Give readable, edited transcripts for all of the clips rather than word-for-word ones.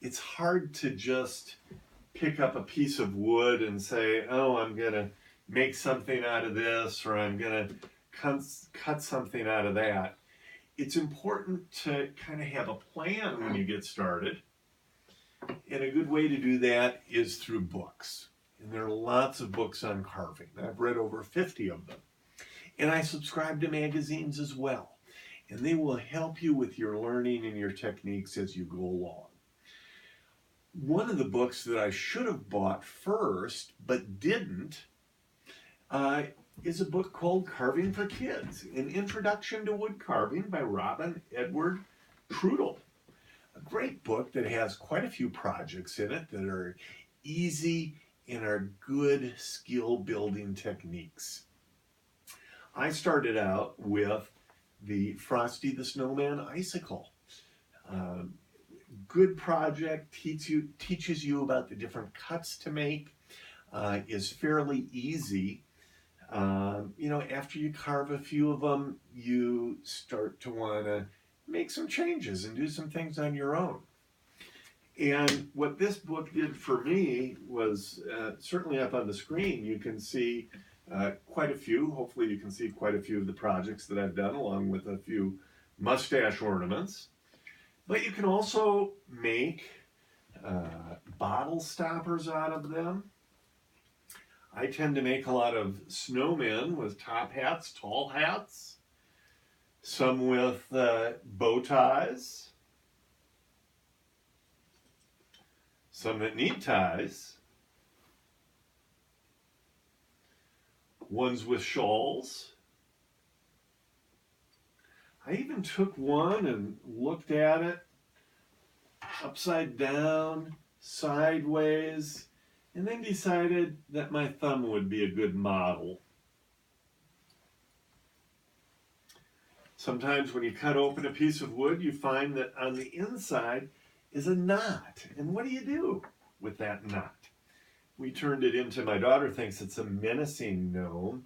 it's hard to just pick up a piece of wood and say, oh, I'm going to make something out of this, or I'm going to cut something out of that. It's important to kind of have a plan when you get started. And a good way to do that is through books. And there are lots of books on carving. I've read over 50 of them. And I subscribe to magazines as well. And they will help you with your learning and your techniques as you go along. One of the books that I should have bought first, but didn't, is a book called Carving for Kids, An Introduction to Wood Carving by Robin Edward Trudel. A great book that has quite a few projects in it that are easy and are good skill building techniques. I started out with the Frosty the Snowman icicle. Good project, teaches you about the different cuts to make, is fairly easy. After you carve a few of them, you start to want to make some changes and do some things on your own. And what this book did for me was, certainly up on the screen, you can see quite a few. Hopefully you can see quite a few of the projects that I've done, along with a few mustache ornaments. But you can also make bottle stoppers out of them. I tend to make a lot of snowmen with top hats, tall hats, some with bow ties, some that need ties, ones with shawls. I even took one and looked at it upside down, sideways, and then decided that my thumb would be a good model. Sometimes when you cut open a piece of wood, you find that on the inside is a knot. And what do you do with that knot? We turned it into, my daughter thinks it's a menacing gnome.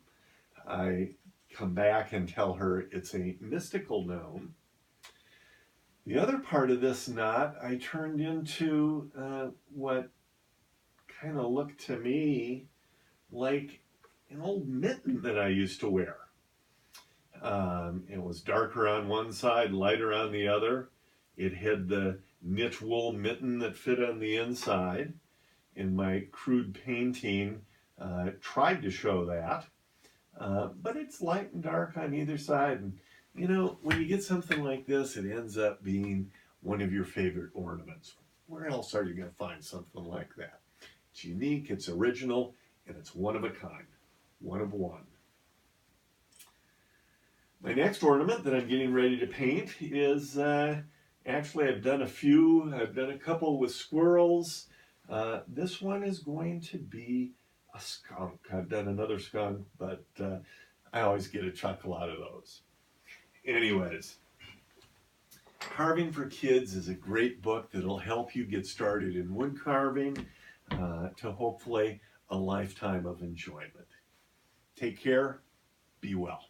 I come back and tell her it's a mystical gnome. The other part of this knot I turned into what kind of looked to me like an old mitten that I used to wear. It was darker on one side, lighter on the other. It had the knit wool mitten that fit on the inside. And my crude painting tried to show that. But it's light and dark on either side. And when you get something like this, it ends up being one of your favorite ornaments. Where else are you going to find something like that? It's unique, it's original, and it's one of a kind. One of one. My next ornament that I'm getting ready to paint is, actually I've done a few. I've done a couple with squirrels. This one is going to be a skunk. I've done another skunk, but I always get a chuckle out of those. Anyways, Carving for Kids is a great book that'll help you get started in wood carving to hopefully a lifetime of enjoyment. Take care. Be well.